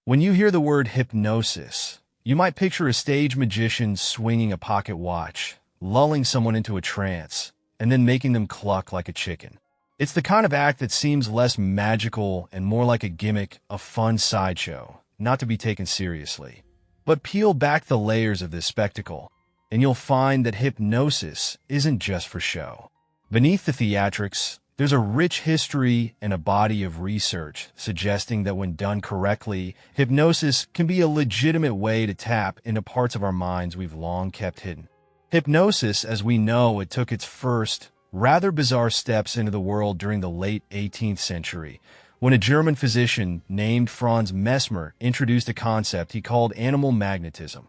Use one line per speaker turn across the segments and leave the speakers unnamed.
When you hear the word hypnosis, you might picture a stage magician swinging a pocket watch, lulling someone into a trance, and then making them cluck like a chicken. It's the kind of act that seems less magical and more like a gimmick, a fun sideshow, not to be taken seriously. But peel back the layers of this spectacle, and you'll find that hypnosis isn't just for show. Beneath the theatrics, there's a rich history and a body of research suggesting that when done correctly, hypnosis can be a legitimate way to tap into parts of our minds we've long kept hidden. Hypnosis, as we know it, took its first, rather bizarre steps into the world during the late 18th century, when a German physician named Franz Mesmer introduced a concept he called animal magnetism.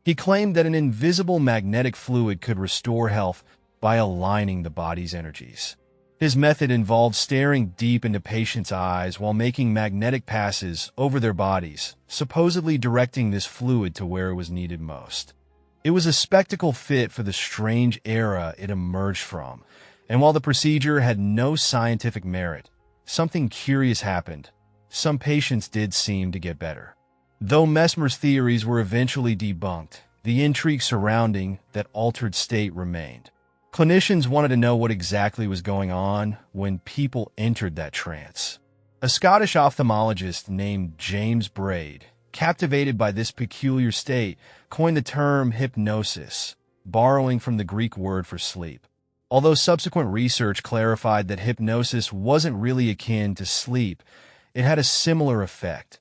He claimed that an invisible magnetic fluid could restore health by aligning the body's energies. His method involved staring deep into patients' eyes while making magnetic passes over their bodies, supposedly directing this fluid to where it was needed most. It was a spectacle fit for the strange era it emerged from, and while the procedure had no scientific merit, something curious happened. Some patients did seem to get better. Though Mesmer's theories were eventually debunked, the intrigue surrounding that altered state remained. Clinicians wanted to know what exactly was going on when people entered that trance. A Scottish ophthalmologist named James Braid, captivated by this peculiar state, coined the term hypnosis, borrowing from the Greek word for sleep. Although subsequent research clarified that hypnosis wasn't really akin to sleep, it had a similar effect.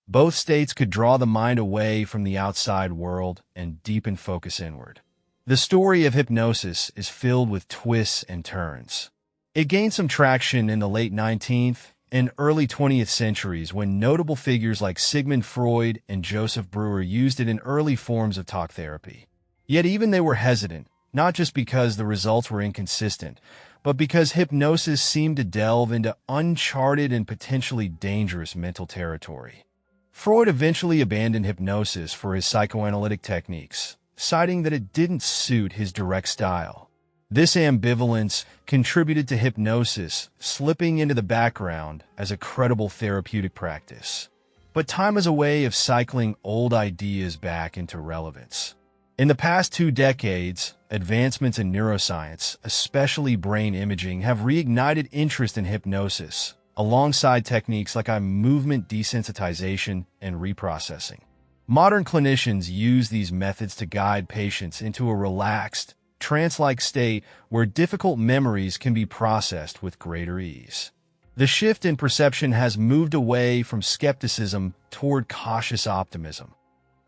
Both states could draw the mind away from the outside world and deepen focus inward. The story of hypnosis is filled with twists and turns. It gained some traction in the late 19th and early 20th centuries when notable figures like Sigmund Freud and Joseph Breuer used it in early forms of talk therapy. Yet even they were hesitant, not just because the results were inconsistent, but because hypnosis seemed to delve into uncharted and potentially dangerous mental territory. Freud eventually abandoned hypnosis for his psychoanalytic techniques, citing that it didn't suit his direct style. This ambivalence contributed to hypnosis slipping into the background as a credible therapeutic practice. But time is a way of cycling old ideas back into relevance. In the past 2 decades, advancements in neuroscience, especially brain imaging, have reignited interest in hypnosis, alongside techniques like movement desensitization and reprocessing. Modern clinicians use these methods to guide patients into a relaxed, trance-like state where difficult memories can be processed with greater ease. The shift in perception has moved away from skepticism toward cautious optimism,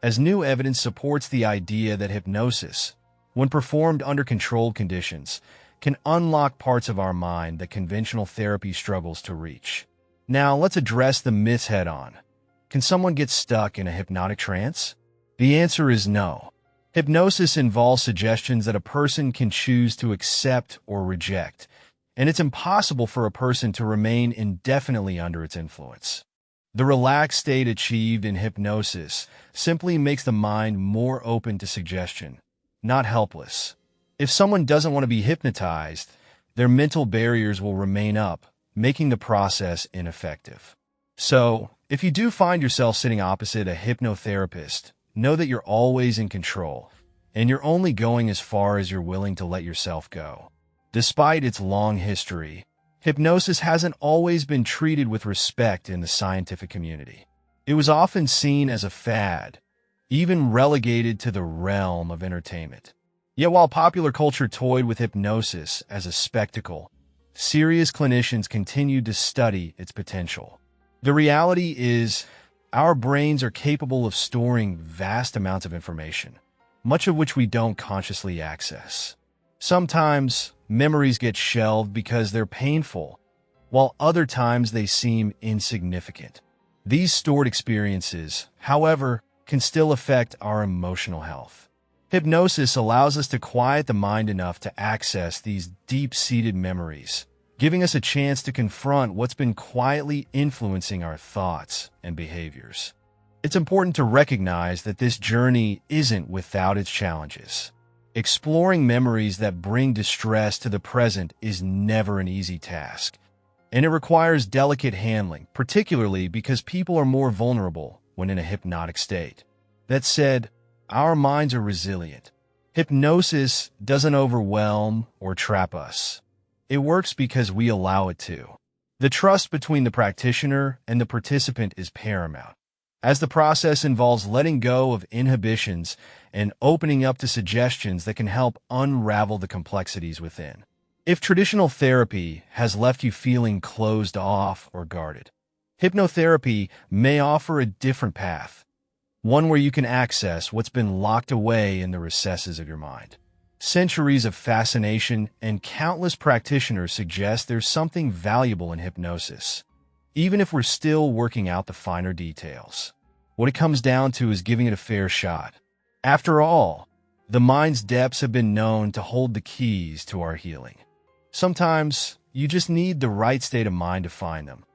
as new evidence supports the idea that hypnosis, when performed under controlled conditions, can unlock parts of our mind that conventional therapy struggles to reach. Now, let's address the myths head-on. Can someone get stuck in a hypnotic trance? The answer is no. Hypnosis involves suggestions that a person can choose to accept or reject, and it's impossible for a person to remain indefinitely under its influence. The relaxed state achieved in hypnosis simply makes the mind more open to suggestion, not helpless. If someone doesn't want to be hypnotized, their mental barriers will remain up, making the process ineffective. So, if you do find yourself sitting opposite a hypnotherapist, know that you're always in control, and you're only going as far as you're willing to let yourself go. Despite its long history, hypnosis hasn't always been treated with respect in the scientific community. It was often seen as a fad, even relegated to the realm of entertainment. Yet while popular culture toyed with hypnosis as a spectacle, serious clinicians continued to study its potential. The reality is, our brains are capable of storing vast amounts of information, much of which we don't consciously access. Sometimes, memories get shelved because they're painful, while other times they seem insignificant. These stored experiences, however, can still affect our emotional health. Hypnosis allows us to quiet the mind enough to access these deep-seated memories, giving us a chance to confront what's been quietly influencing our thoughts and behaviors. It's important to recognize that this journey isn't without its challenges. Exploring memories that bring distress to the present is never an easy task, and it requires delicate handling, particularly because people are more vulnerable when in a hypnotic state. That said, our minds are resilient. Hypnosis doesn't overwhelm or trap us. It works because we allow it to. The trust between the practitioner and the participant is paramount, as the process involves letting go of inhibitions and opening up to suggestions that can help unravel the complexities within. If traditional therapy has left you feeling closed off or guarded, hypnotherapy may offer a different path, one where you can access what's been locked away in the recesses of your mind. Centuries of fascination and countless practitioners suggest there's something valuable in hypnosis, even if we're still working out the finer details. What it comes down to is giving it a fair shot. After all, the mind's depths have been known to hold the keys to our healing. Sometimes, you just need the right state of mind to find them.